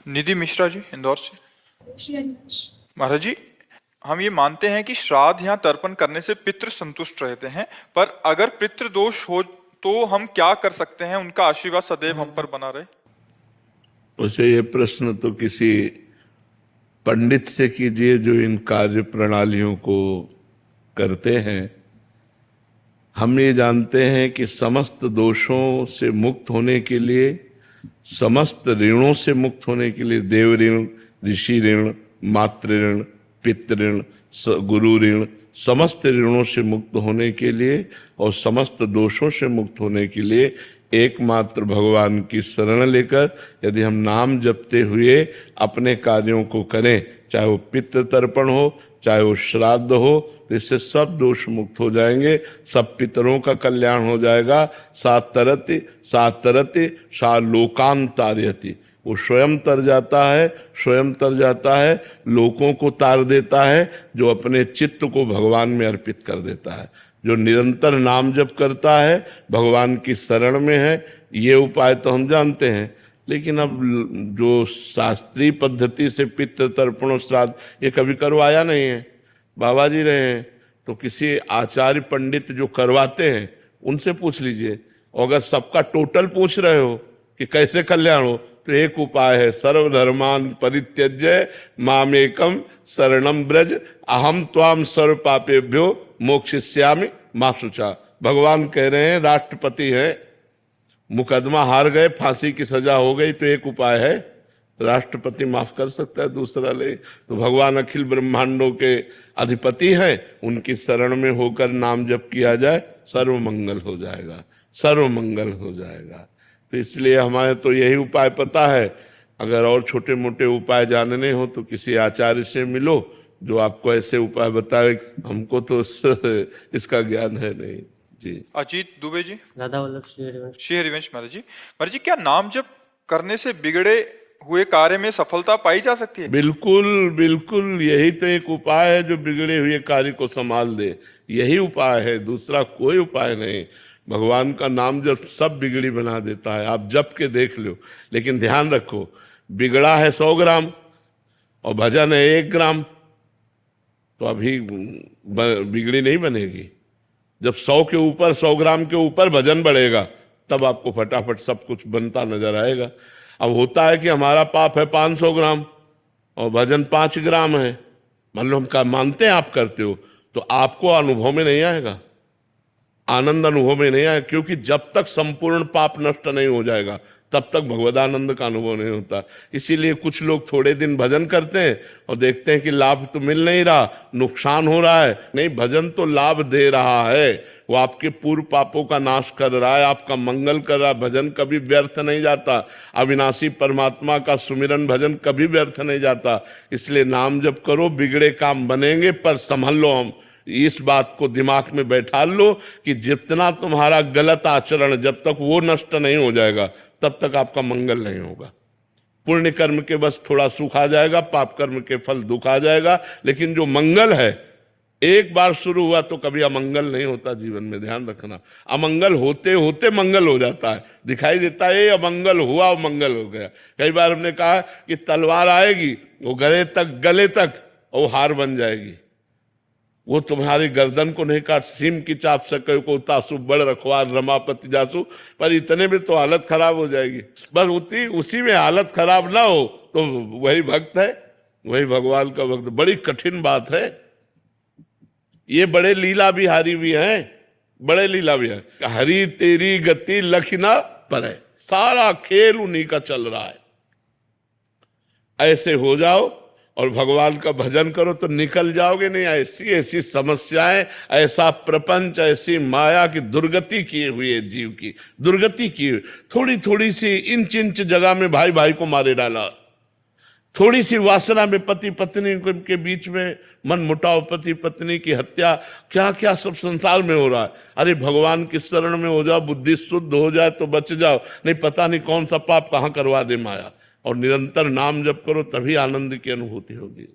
निधि मिश्रा जी, इंदौर से। महाराज जी, हम ये मानते हैं कि श्राद्ध या तर्पण करने से पितृ संतुष्ट रहते हैं, पर अगर पितृ दोष हो तो हम क्या कर सकते हैं उनका आशीर्वाद सदैव हम पर बना रहे? उसे ये प्रश्न तो किसी पंडित से कीजिए जो इन कार्य प्रणालियों को करते हैं। हम ये जानते हैं कि समस्त दोषों से मुक्त होने के लिए, समस्त ऋणों से मुक्त होने के लिए, देव ऋण, ऋषि ऋण, मातृ ऋण, पितृ ऋण, गुरु ऋण, समस्त ऋणों से मुक्त होने के लिए और समस्त दोषों से मुक्त होने के लिए एकमात्र भगवान की शरण लेकर यदि हम नाम जपते हुए अपने कार्यों को करें, चाहे वो पितृ तर्पण हो, चाहे वो श्राद्ध हो, तो इससे सब दोष मुक्त हो जाएंगे, सब पितरों का कल्याण हो जाएगा। सात तरति सा लोकान तारयति, वो स्वयं तर जाता है, स्वयं तर जाता है, लोगों को तार देता है, जो अपने चित्त को भगवान में अर्पित कर देता है, जो निरंतर नाम जप करता है, भगवान की शरण में है। ये उपाय तो हम जानते हैं, लेकिन अब जो शास्त्रीय पद्धति से पितृ तर्पण श्राद्ध ये कभी करवाया नहीं है, बाबा जी रहे हैं, तो किसी आचार्य पंडित जो करवाते हैं उनसे पूछ लीजिए। अगर सबका टोटल पूछ रहे हो कि कैसे कल्याण हो, तो एक उपाय है, सर्वधर्मान परित्यज्य मामेकम शरणम ब्रज अहम त्वाम सर्व पापेभ्यो मोक्षयिष्यामि मा शुचा। भगवान कह रहे हैं, राष्ट्रपति हैं, मुकदमा हार गए, फांसी की सजा हो गई, तो एक उपाय है, राष्ट्रपति माफ कर सकता है, दूसरा ले। तो भगवान अखिल ब्रह्मांडों के अधिपति हैं, उनकी शरण में होकर नाम जप किया जाए, सर्व मंगल हो जाएगा, सर्व मंगल हो जाएगा। तो इसलिए हमारे तो यही उपाय पता है। अगर और छोटे मोटे उपाय जानने हो तो किसी आचार्य से मिलो जो आपको ऐसे उपाय बताए, हमको तो इसका ज्ञान है नहीं जी। अजीत दुबे जी, राधा वल्लभ श्री हरिवंश। महाराज जी, क्या नाम जप करने से बिगड़े हुए कार्य में सफलता पाई जा सकती है? बिल्कुल बिल्कुल, यही तो एक उपाय है जो बिगड़े हुए कार्य को संभाल दे, यही उपाय है, दूसरा कोई उपाय नहीं। भगवान का नाम जब सब बिगड़ी बना देता है, आप जप के देख लो। लेकिन ध्यान रखो, बिगड़ा है 100 ग्राम और भजन है 1 ग्राम, तो अभी बिगड़ी नहीं बनेगी। जब 100 के ऊपर, 100 ग्राम के ऊपर भजन बढ़ेगा, तब आपको फटाफट सब कुछ बनता नजर आएगा। अब होता है कि हमारा पाप है 500 ग्राम और भजन 5 ग्राम है, मान लो हम मानते हैं आप करते हो, तो आपको अनुभव में नहीं आएगा, आनंद अनुभव में नहीं आएगा, क्योंकि जब तक संपूर्ण पाप नष्ट नहीं हो जाएगा तब तक भगवदानंद का अनुभव नहीं होता। इसीलिए कुछ लोग थोड़े दिन भजन करते हैं और देखते हैं कि लाभ तो मिल नहीं रहा, नुकसान हो रहा है। नहीं, भजन तो लाभ दे रहा है, वो आपके पूर्व पापों का नाश कर रहा है, आपका मंगल कर रहा है। भजन कभी व्यर्थ नहीं जाता, अविनाशी परमात्मा का सुमिरन भजन कभी व्यर्थ नहीं जाता। इसलिए नाम जप करो, बिगड़े काम बनेंगे, पर संभल लो। हम इस बात को दिमाग में बैठा लो कि जितना तुम्हारा गलत आचरण, जब तक वो नष्ट नहीं हो जाएगा तब तक आपका मंगल नहीं होगा। पुण्य कर्म के बस थोड़ा सुख आ जाएगा, पाप कर्म के फल दुख आ जाएगा, लेकिन जो मंगल है एक बार शुरू हुआ तो कभी अमंगल नहीं होता जीवन में। ध्यान रखना, अमंगल होते होते मंगल हो जाता है, दिखाई देता है ये अमंगल हुआ और मंगल हो गया। कई बार हमने कहा कि तलवार आएगी, वो गले तक और हार बन जाएगी, वो तुम्हारी गर्दन को नहीं काट, सीम की चाप सके को तासु बड़ रखवार रमापति जासु, पर इतने में तो हालत खराब हो जाएगी। बस उसी में हालत खराब ना हो तो वही भक्त है, वही भगवान का भक्त। बड़ी कठिन बात है ये, बड़े लीला बिहारी भी हैं, बड़े लीला बिहारी। हरी तेरी गति लखना पर है, सारा खेल उन्हीं का चल रहा है। ऐसे हो जाओ और भगवान का भजन करो तो निकल जाओगे नहीं। ऐसी ऐसी समस्याएं, ऐसा प्रपंच, ऐसी माया की दुर्गति किए हुई है, जीव की दुर्गति की हुई। थोड़ी थोड़ी सी इंच इंच जगह में भाई भाई को मारे डाला, थोड़ी सी वासना में पति पत्नी के बीच में मन मुटाव, पति पत्नी की हत्या, क्या क्या सब संसार में हो रहा है। अरे भगवान की शरण में हो जाओ, बुद्धि शुद्ध हो जाए तो बच जाओ, नहीं पता नहीं कौन सा पाप कहाँ करवा दे माया। और निरंतर नाम जप करो, तभी आनंद की अनुभूति होगी।